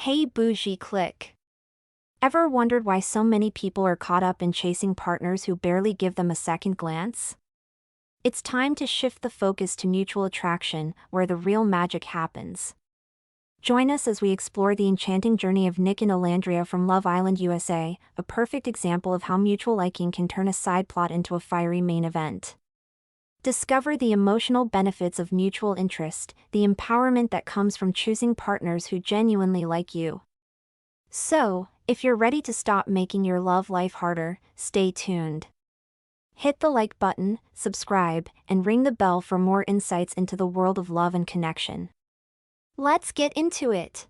Hey Bougie click. Ever wondered why so many people are caught up in chasing partners who barely give them a second glance? It's time to shift the focus to mutual attraction, where the real magic happens. Join us as we explore the enchanting journey of Nic and Olandria from Love Island, USA, a perfect example of how mutual liking can turn a side plot into a fiery main event. Discover the emotional benefits of mutual interest, the empowerment that comes from choosing partners who genuinely like you. So, if you're ready to stop making your love life harder, stay tuned. Hit the like button, subscribe, and ring the bell for more insights into the world of love and connection. Let's get into it.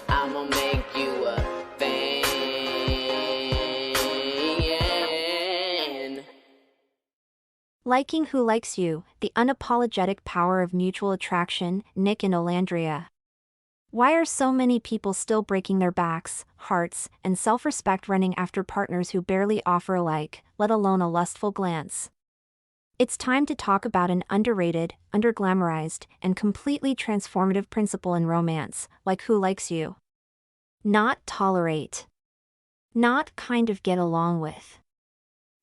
I'ma make you a fan. Liking who likes you, the unapologetic power of mutual attraction, Nic and Olandria. Why are so many people still breaking their backs, hearts, and self-respect running after partners who barely offer a like, let alone a lustful glance? It's time to talk about an underrated, underglamorized, and completely transformative principle in romance, like who likes you. Not tolerate. Not kind of get along with.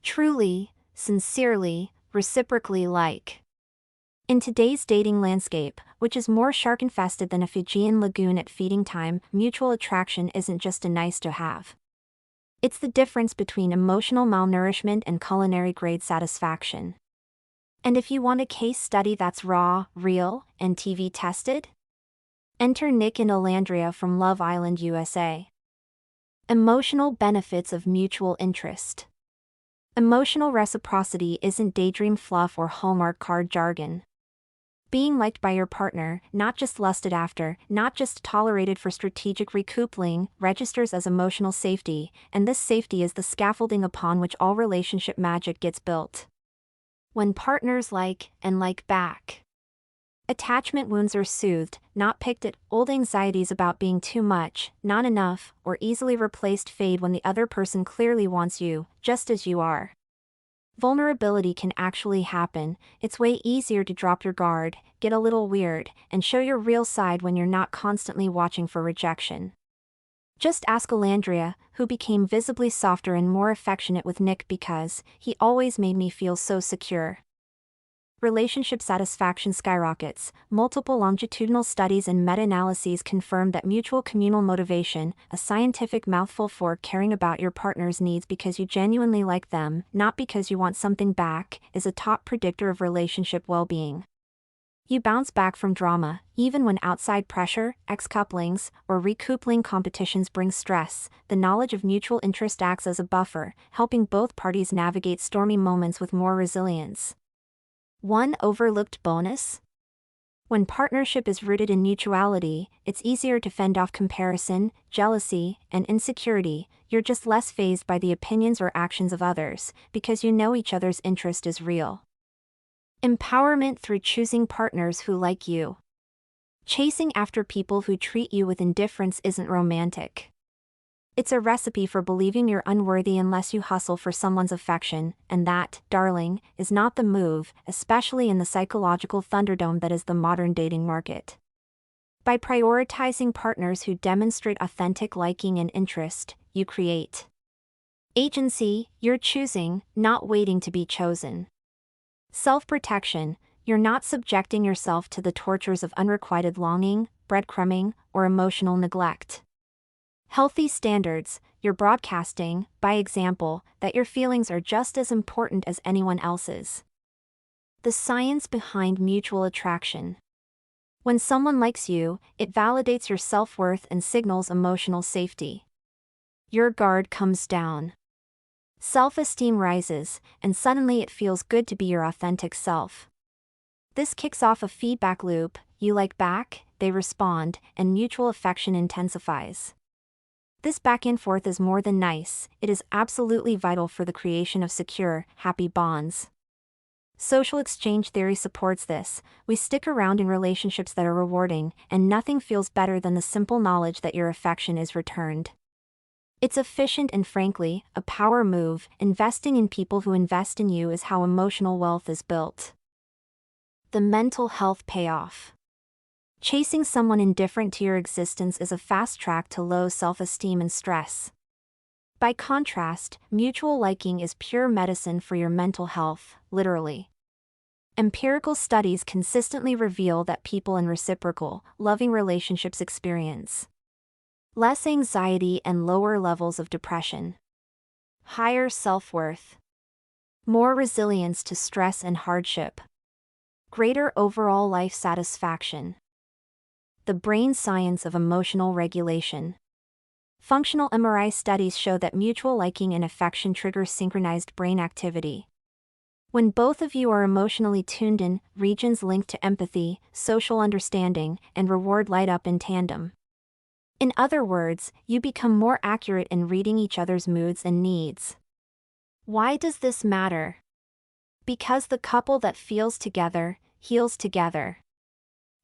Truly, sincerely, reciprocally like. In today's dating landscape, which is more shark-infested than a Fijian lagoon at feeding time, mutual attraction isn't just a nice-to-have. It's the difference between emotional malnourishment and culinary-grade satisfaction. And if you want a case study that's raw, real, and TV-tested? Enter Nic and Olandria from Love Island, USA. Emotional benefits of mutual interest. Emotional reciprocity isn't daydream fluff or Hallmark card jargon. Being liked by your partner, not just lusted after, not just tolerated for strategic recoupling, registers as emotional safety, and this safety is the scaffolding upon which all relationship magic gets built. When partners like and like back. Attachment wounds are soothed, not picked at. Old anxieties about being too much, not enough, or easily replaced fade when the other person clearly wants you, just as you are. Vulnerability can actually happen. It's way easier to drop your guard, get a little weird, and show your real side when you're not constantly watching for rejection. Just ask Olandria, who became visibly softer and more affectionate with Nic because he always made me feel so secure. Relationship satisfaction skyrockets. Multiple longitudinal studies and meta-analyses confirm that mutual communal motivation, a scientific mouthful for caring about your partner's needs because you genuinely like them, not because you want something back, is a top predictor of relationship well-being. You bounce back from drama, even when outside pressure, ex-couplings, or recoupling competitions bring stress. The knowledge of mutual interest acts as a buffer, helping both parties navigate stormy moments with more resilience. One overlooked bonus? When partnership is rooted in mutuality, it's easier to fend off comparison, jealousy, and insecurity. You're just less fazed by the opinions or actions of others, because you know each other's interest is real. Empowerment through choosing partners who like you. Chasing after people who treat you with indifference isn't romantic. It's a recipe for believing you're unworthy unless you hustle for someone's affection, and that, darling, is not the move, especially in the psychological thunderdome that is the modern dating market. By prioritizing partners who demonstrate authentic liking and interest, you create agency. You're choosing, not waiting to be chosen. Self-protection. You're not subjecting yourself to the tortures of unrequited longing, breadcrumbing, or emotional neglect. Healthy standards. You're broadcasting, by example, that your feelings are just as important as anyone else's. The science behind mutual attraction. When someone likes you, it validates your self-worth and signals emotional safety. Your guard comes down. Self-esteem rises, and suddenly it feels good to be your authentic self. This kicks off a feedback loop. You like back, they respond, and mutual affection intensifies. This back and forth is more than nice, it is absolutely vital for the creation of secure, happy bonds. Social exchange theory supports this. We stick around in relationships that are rewarding, and nothing feels better than the simple knowledge that your affection is returned. It's efficient and frankly, a power move. Investing in people who invest in you is how emotional wealth is built. The mental health payoff. Chasing someone indifferent to your existence is a fast track to low self-esteem and stress. By contrast, mutual liking is pure medicine for your mental health, literally. Empirical studies consistently reveal that people in reciprocal, loving relationships experience less anxiety and lower levels of depression, higher self-worth, more resilience to stress and hardship, greater overall life satisfaction. The brain science of emotional regulation. Functional MRI studies show that mutual liking and affection trigger synchronized brain activity. When both of you are emotionally tuned in, regions linked to empathy, social understanding, and reward light up in tandem. In other words, you become more accurate in reading each other's moods and needs. Why does this matter? Because the couple that feels together, heals together.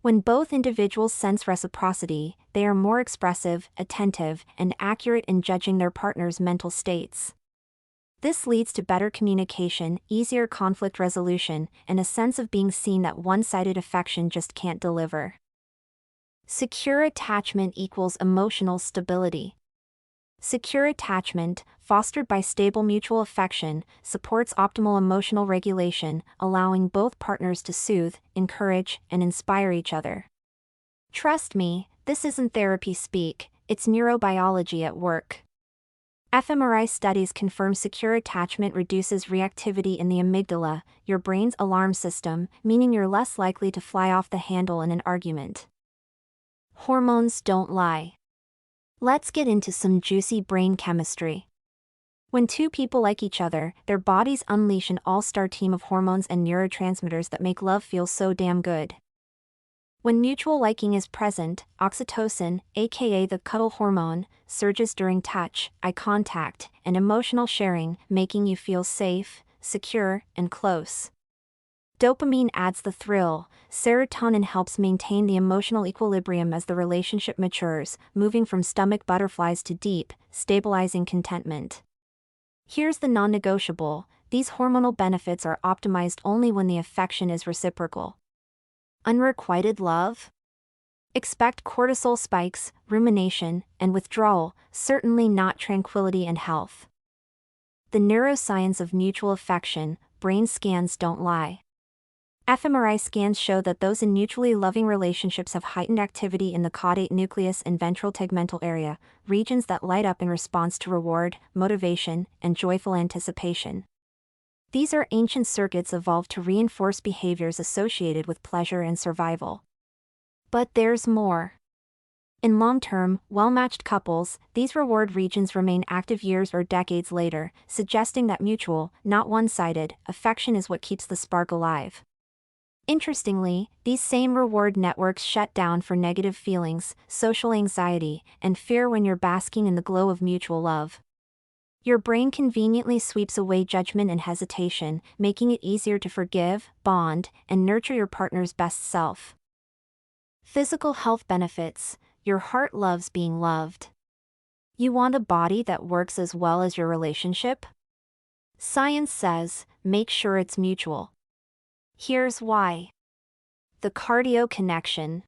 When both individuals sense reciprocity, they are more expressive, attentive, and accurate in judging their partner's mental states. This leads to better communication, easier conflict resolution, and a sense of being seen that one-sided affection just can't deliver. Secure attachment equals emotional stability. Secure attachment, fostered by stable mutual affection, supports optimal emotional regulation, allowing both partners to soothe, encourage, and inspire each other. Trust me, this isn't therapy speak, it's neurobiology at work. fMRI studies confirm secure attachment reduces reactivity in the amygdala, your brain's alarm system, meaning you're less likely to fly off the handle in an argument. Hormones don't lie. Let's get into some juicy brain chemistry. When two people like each other, their bodies unleash an all-star team of hormones and neurotransmitters that make love feel so damn good. When mutual liking is present, oxytocin, aka the cuddle hormone, surges during touch, eye contact, and emotional sharing, making you feel safe, secure, and close. Dopamine adds the thrill, serotonin helps maintain the emotional equilibrium as the relationship matures, moving from stomach butterflies to deep, stabilizing contentment. Here's the non-negotiable: these hormonal benefits are optimized only when the affection is reciprocal. Unrequited love? Expect cortisol spikes, rumination, and withdrawal, certainly not tranquility and health. The neuroscience of mutual affection, brain scans don't lie. fMRI scans show that those in mutually loving relationships have heightened activity in the caudate nucleus and ventral tegmental area, regions that light up in response to reward, motivation, and joyful anticipation. These are ancient circuits evolved to reinforce behaviors associated with pleasure and survival. But there's more. In long-term, well-matched couples, these reward regions remain active years or decades later, suggesting that mutual, not one-sided, affection is what keeps the spark alive. Interestingly, these same reward networks shut down for negative feelings, social anxiety, and fear when you're basking in the glow of mutual love. Your brain conveniently sweeps away judgment and hesitation, making it easier to forgive, bond, and nurture your partner's best self. Physical health benefits: your heart loves being loved. You want a body that works as well as your relationship? Science says, make sure it's mutual. Here's why. The cardio connection.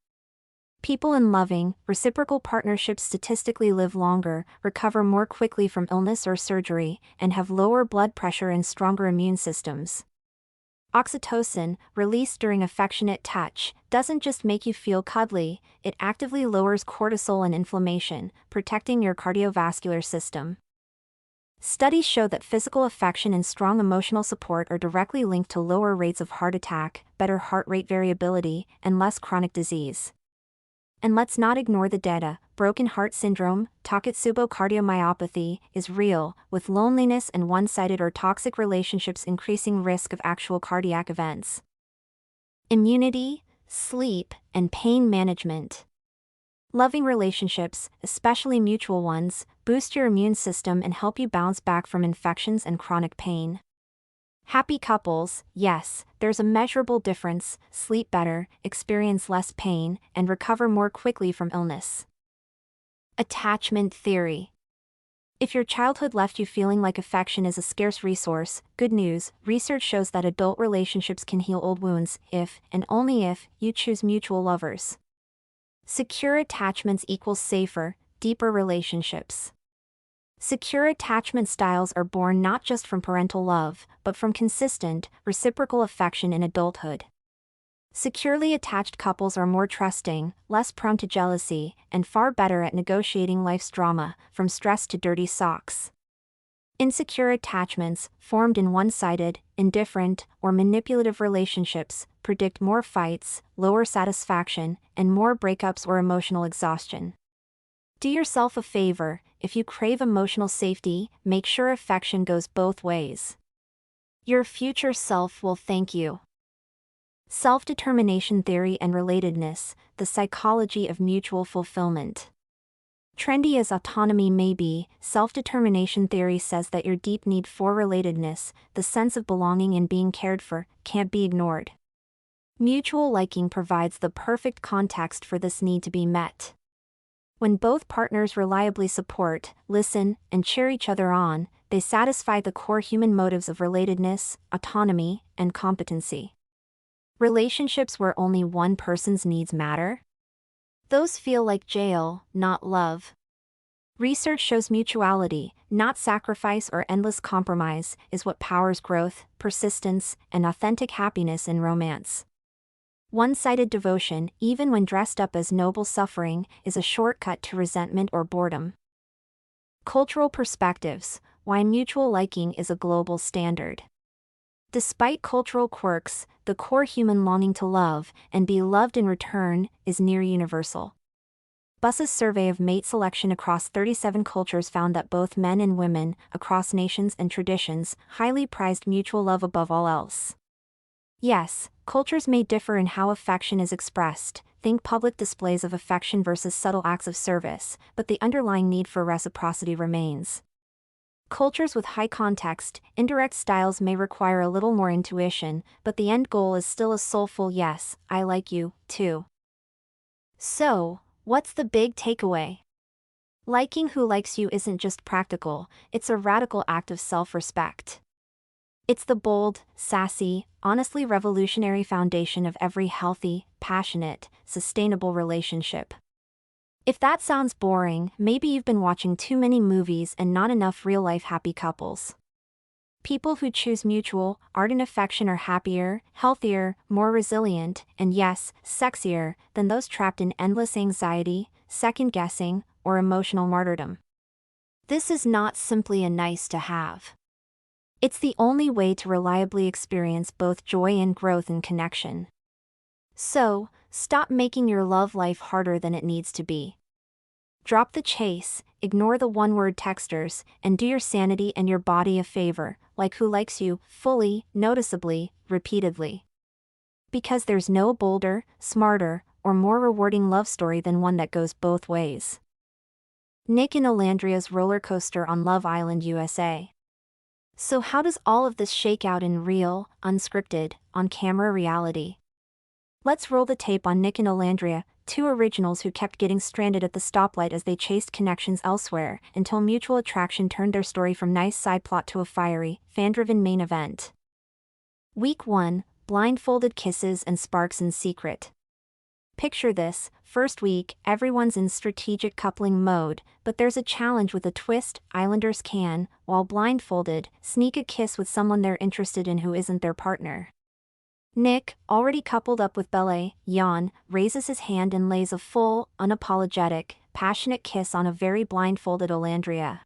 People in loving, reciprocal partnerships statistically live longer, recover more quickly from illness or surgery, and have lower blood pressure and stronger immune systems. Oxytocin, released during affectionate touch, doesn't just make you feel cuddly, it actively lowers cortisol and inflammation, protecting your cardiovascular system. Studies show that physical affection and strong emotional support are directly linked to lower rates of heart attack, better heart rate variability, and less chronic disease. And let's not ignore the data: broken heart syndrome, Takotsubo cardiomyopathy, is real, with loneliness and one-sided or toxic relationships increasing risk of actual cardiac events. Immunity, sleep, and pain management. Loving relationships, especially mutual ones, boost your immune system and help you bounce back from infections and chronic pain. Happy couples, yes, there's a measurable difference: sleep better, experience less pain, and recover more quickly from illness. Attachment theory. If your childhood left you feeling like affection is a scarce resource, good news: research shows that adult relationships can heal old wounds if, and only if, you choose mutual lovers. Secure attachments equals safer, deeper relationships. Secure attachment styles are born not just from parental love, but from consistent, reciprocal affection in adulthood. Securely attached couples are more trusting, less prone to jealousy, and far better at negotiating life's drama, from stress to dirty socks. Insecure attachments, formed in one-sided, indifferent, or manipulative relationships, predict more fights, lower satisfaction, and more breakups or emotional exhaustion. Do yourself a favor: if you crave emotional safety, make sure affection goes both ways. Your future self will thank you. Self-determination theory and relatedness, the psychology of mutual fulfillment. Trendy as autonomy may be, self-determination theory says that your deep need for relatedness, the sense of belonging and being cared for, can't be ignored. Mutual liking provides the perfect context for this need to be met. When both partners reliably support, listen, and cheer each other on, they satisfy the core human motives of relatedness, autonomy, and competency. Relationships where only one person's needs matter? Those feel like jail, not love. Research shows mutuality, not sacrifice or endless compromise, is what powers growth, persistence, and authentic happiness in romance. One-sided devotion, even when dressed up as noble suffering, is a shortcut to resentment or boredom. Cultural perspectives: why mutual liking is a global standard. Despite cultural quirks, the core human longing to love, and be loved in return, is near universal. Buss's survey of mate selection across 37 cultures found that both men and women, across nations and traditions, highly prized mutual love above all else. Yes, cultures may differ in how affection is expressed, think public displays of affection versus subtle acts of service, but the underlying need for reciprocity remains. Cultures with high context, indirect styles may require a little more intuition, but the end goal is still a soulful "yes, I like you, too." So, what's the big takeaway? Liking who likes you isn't just practical, it's a radical act of self-respect. It's the bold, sassy, honestly revolutionary foundation of every healthy, passionate, sustainable relationship. If that sounds boring, maybe you've been watching too many movies and not enough real-life happy couples. People who choose mutual, ardent affection are happier, healthier, more resilient, and yes, sexier, than those trapped in endless anxiety, second-guessing, or emotional martyrdom. This is not simply a nice to have. It's the only way to reliably experience both joy and growth in connection. So, stop making your love life harder than it needs to be. Drop the chase, ignore the one-word texters, and do your sanity and your body a favor, like who likes you, fully, noticeably, repeatedly. Because there's no bolder, smarter, or more rewarding love story than one that goes both ways. Nic and Olandria's roller coaster on Love Island, USA. So how does all of this shake out in real, unscripted, on-camera reality? Let's roll the tape on Nic and Olandria, two originals who kept getting stranded at the stoplight as they chased connections elsewhere, until mutual attraction turned their story from nice side plot to a fiery, fan-driven main event. Week 1, blindfolded kisses and sparks in secret. Picture this: first week, everyone's in strategic coupling mode, but there's a challenge with a twist: Islanders can, while blindfolded, sneak a kiss with someone they're interested in who isn't their partner. Nic, already coupled up with Belle, Jan, raises his hand and lays a full, unapologetic, passionate kiss on a very blindfolded Olandria.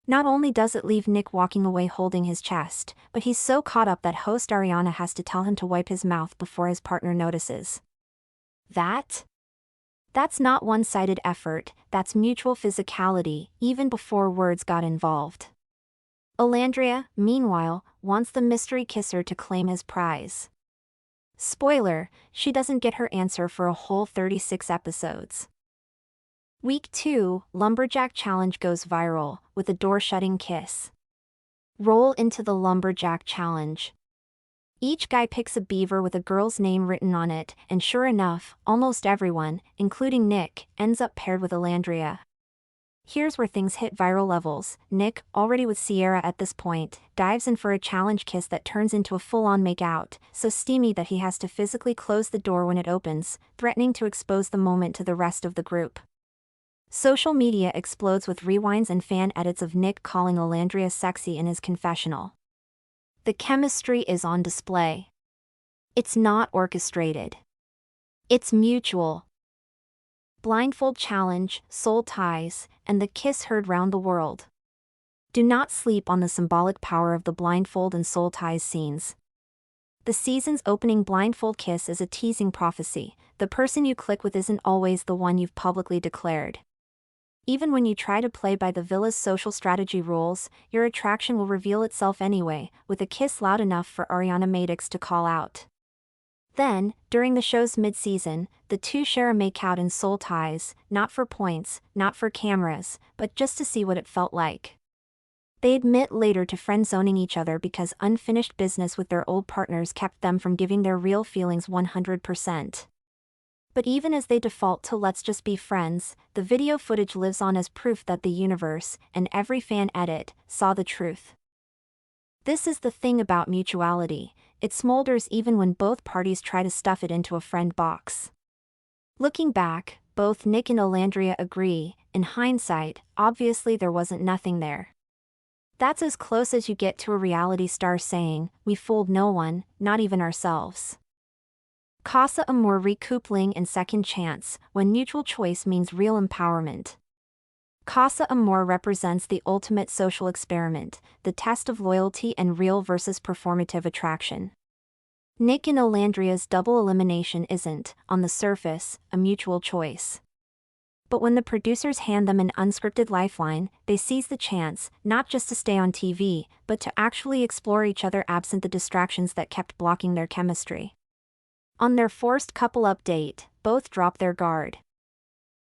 Not only does it leave Nic walking away holding his chest, but he's so caught up that host Ariana has to tell him to wipe his mouth before his partner notices. That's not one-sided effort, that's mutual physicality, even before words got involved. Olandria, meanwhile, wants the mystery kisser to claim his prize. Spoiler, she doesn't get her answer for a whole 36 episodes. Week 2, Lumberjack Challenge goes viral, with a door-shutting kiss. Roll into the Lumberjack Challenge. Each guy picks a beaver with a girl's name written on it, and sure enough, almost everyone, including Nic, ends up paired with Olandria. Here's where things hit viral levels. Nic, already with Sierra at this point, dives in for a challenge kiss that turns into a full-on make-out, so steamy that he has to physically close the door when it opens, threatening to expose the moment to the rest of the group. Social media explodes with rewinds and fan edits of Nic calling Olandria sexy in his confessional. The chemistry is on display. It's not orchestrated. It's mutual. Blindfold challenge, soul ties, and the kiss heard round the world. Do not sleep on the symbolic power of the blindfold and soul ties scenes. The season's opening blindfold kiss is a teasing prophecy. The person you click with isn't always the one you've publicly declared. Even when you try to play by the villa's social strategy rules, your attraction will reveal itself anyway, with a kiss loud enough for Ariana Madix to call out. Then, during the show's mid-season, the two share a makeout in soul ties, not for points, not for cameras, but just to see what it felt like. They admit later to friend-zoning each other because unfinished business with their old partners kept them from giving their real feelings 100%. But even as they default to let's just be friends, the video footage lives on as proof that the universe, and every fan edit, saw the truth. This is the thing about mutuality. It smolders even when both parties try to stuff it into a friend box. Looking back, both Nic and Olandria agree, in hindsight, obviously there wasn't nothing there. That's as close as you get to a reality star saying, "We fooled no one, not even ourselves." Casa Amor recoupling and second chance, when mutual choice means real empowerment. Casa Amor represents the ultimate social experiment, the test of loyalty and real versus performative attraction. Nic and Olandria's double elimination isn't, on the surface, a mutual choice. But when the producers hand them an unscripted lifeline, they seize the chance, not just to stay on TV, but to actually explore each other absent the distractions that kept blocking their chemistry. On their forced couple update, both drop their guard.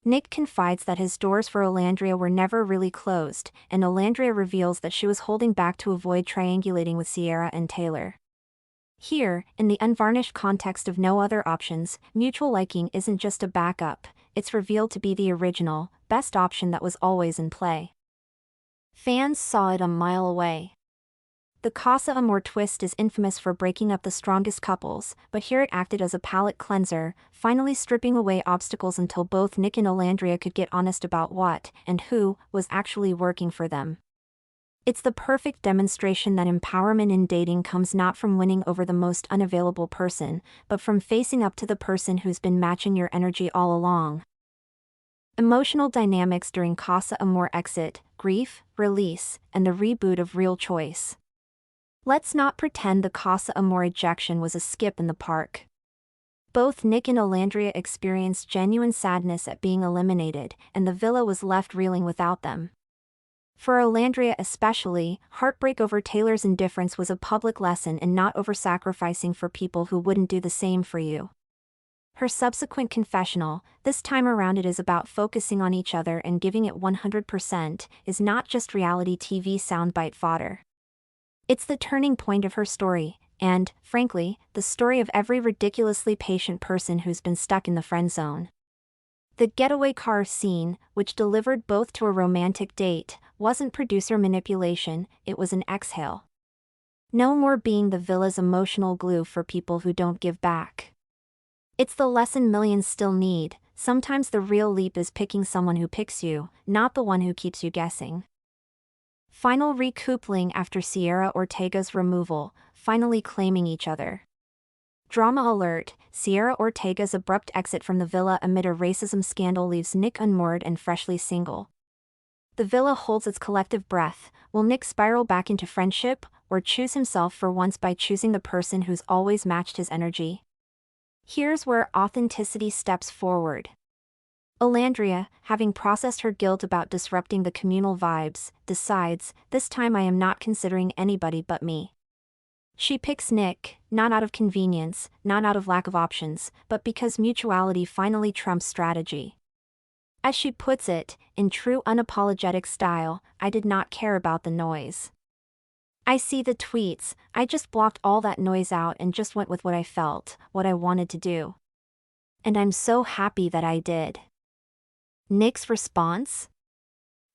Nic confides that his doors for Olandria were never really closed, and Olandria reveals that she was holding back to avoid triangulating with Sierra and Taylor. Here, in the unvarnished context of no other options, mutual liking isn't just a backup, it's revealed to be the original, best option that was always in play. Fans saw it a mile away. The Casa Amor twist is infamous for breaking up the strongest couples, but here it acted as a palate cleanser, finally stripping away obstacles until both Nic and Olandria could get honest about what, and who, was actually working for them. It's the perfect demonstration that empowerment in dating comes not from winning over the most unavailable person, but from facing up to the person who's been matching your energy all along. Emotional dynamics during Casa Amor exit, grief, release, and the reboot of Real Choice. Let's not pretend the Casa Amor ejection was a skip in the park. Both Nic and Olandria experienced genuine sadness at being eliminated, and the villa was left reeling without them. For Olandria especially, heartbreak over Taylor's indifference was a public lesson in not over-sacrificing for people who wouldn't do the same for you. Her subsequent confessional, this time around it is about focusing on each other and giving it 100%, is not just reality TV soundbite fodder. It's the turning point of her story, and, frankly, the story of every ridiculously patient person who's been stuck in the friend zone. The getaway car scene, which delivered both to a romantic date, wasn't producer manipulation, it was an exhale. No more being the villa's emotional glue for people who don't give back. It's the lesson millions still need. Sometimes the real leap is picking someone who picks you, not the one who keeps you guessing. Final recoupling after Sierra Ortega's removal, finally claiming each other. Drama alert, Sierra Ortega's abrupt exit from the villa amid a racism scandal leaves Nic unmoored and freshly single. The villa holds its collective breath. Will Nic spiral back into friendship, or choose himself for once by choosing the person who's always matched his energy? Here's where authenticity steps forward. Olandria, having processed her guilt about disrupting the communal vibes, decides, this time I am not considering anybody but me. She picks Nic, not out of convenience, not out of lack of options, but because mutuality finally trumps strategy. As she puts it, in true unapologetic style, I did not care about the noise. I see the tweets, I just blocked all that noise out and just went with what I felt, what I wanted to do. And I'm so happy that I did. Nic's response?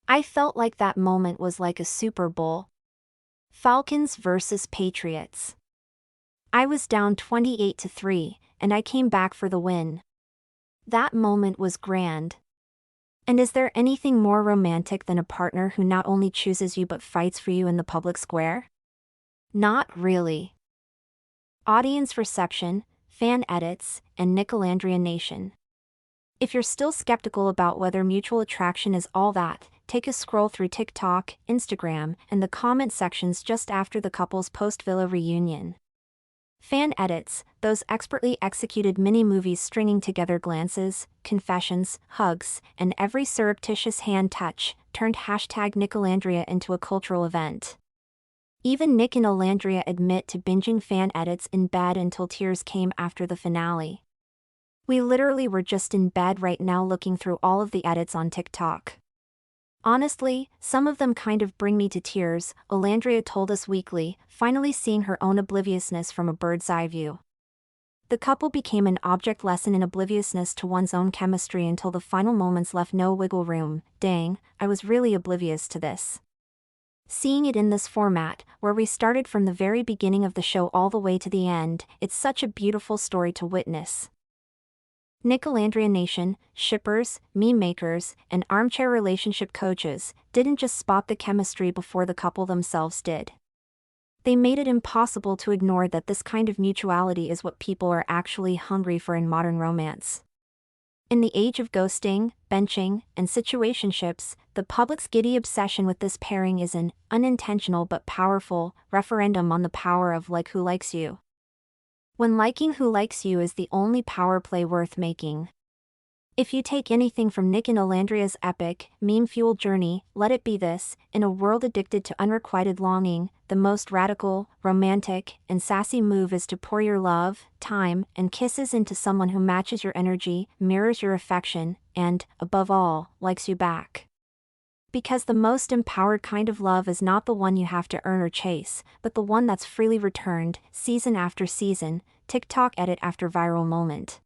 I felt like that moment was like a Super Bowl. Falcons versus Patriots. I was down 28-3, and I came back for the win. That moment was grand. And is there anything more romantic than a partner who not only chooses you but fights for you in the public square? Not really. Audience reception, fan edits, and Nic and Olandria Nation. If you're still skeptical about whether mutual attraction is all that, take a scroll through TikTok, Instagram, and the comment sections just after the couple's post-villa reunion. Fan edits, those expertly executed mini-movies stringing together glances, confessions, hugs, and every surreptitious hand touch, turned hashtag Nic and Olandria into a cultural event. Even Nic and Olandria admit to binging fan edits in bed until tears came after the finale. We literally were just in bed right now looking through all of the edits on TikTok. Honestly, some of them kind of bring me to tears, Olandria told Us Weekly, finally seeing her own obliviousness from a bird's eye view. The couple became an object lesson in obliviousness to one's own chemistry until the final moments left no wiggle room. Dang, I was really oblivious to this. Seeing it in this format, where we started from the very beginning of the show all the way to the end, it's such a beautiful story to witness. Nic and Olandria Nation, shippers, meme makers, and armchair relationship coaches didn't just spot the chemistry before the couple themselves did. They made it impossible to ignore that this kind of mutuality is what people are actually hungry for in modern romance. In the age of ghosting, benching, and situationships, the public's giddy obsession with this pairing is an unintentional but powerful referendum on the power of like who likes you. When liking who likes you is the only power play worth making. If you take anything from Nic and Olandria's epic, meme-fueled journey, let it be this: in a world addicted to unrequited longing, the most radical, romantic, and sassy move is to pour your love, time, and kisses into someone who matches your energy, mirrors your affection, and, above all, likes you back. Because the most empowered kind of love is not the one you have to earn or chase, but the one that's freely returned, season after season, TikTok edit after viral moment.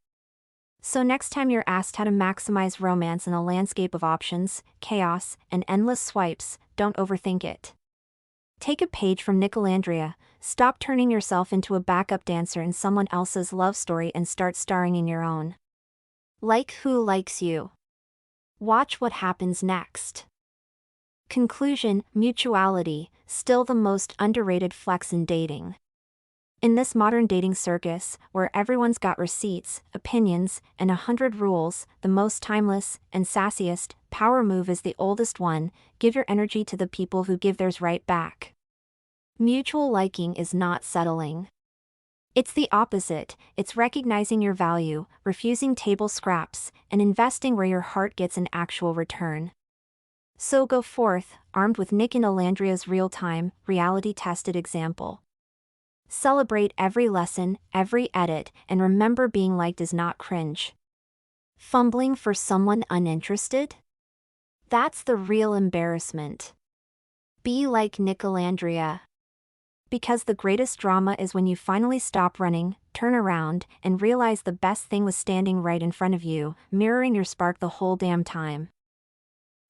So next time you're asked how to maximize romance in a landscape of options, chaos, and endless swipes, don't overthink it. Take a page from Nic and Olandria, stop turning yourself into a backup dancer in someone else's love story and start starring in your own. Like who likes you. Watch what happens next. Conclusion: mutuality, still the most underrated flex in dating. In this modern dating circus, where everyone's got receipts, opinions, and 100 rules, the most timeless and sassiest power move is the oldest one: give your energy to the people who give theirs right back. Mutual liking is not settling. It's the opposite: it's recognizing your value, refusing table scraps, and investing where your heart gets an actual return. So go forth, armed with Nic and Olandria's real-time, reality-tested example. Celebrate every lesson, every edit, and remember being liked is not cringe. Fumbling for someone uninterested? That's the real embarrassment. Be like Nic and Olandria. Because the greatest drama is when you finally stop running, turn around, and realize the best thing was standing right in front of you, mirroring your spark the whole damn time.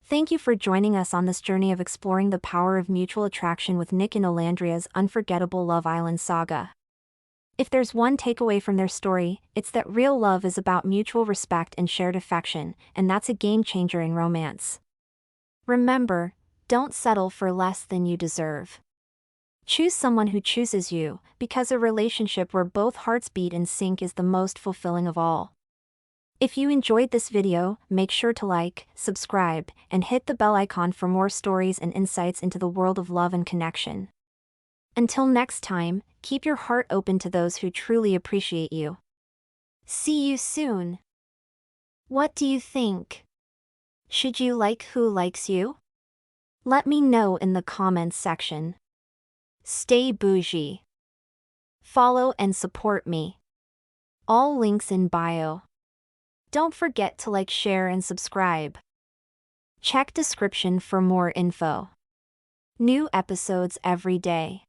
Thank you for joining us on this journey of exploring the power of mutual attraction with Nic and Olandria's unforgettable Love Island saga. If there's one takeaway from their story, it's that real love is about mutual respect and shared affection, and that's a game changer in romance. Remember, don't settle for less than you deserve. Choose someone who chooses you, because a relationship where both hearts beat in sync is the most fulfilling of all. If you enjoyed this video, make sure to like, subscribe, and hit the bell icon for more stories and insights into the world of love and connection. Until next time, keep your heart open to those who truly appreciate you. See you soon. What do you think? Should you like who likes you? Let me know in the comments section. Stay bougie. Follow and support me. All links in bio. Don't forget to like, share, and subscribe. Check description for more info. New episodes every day.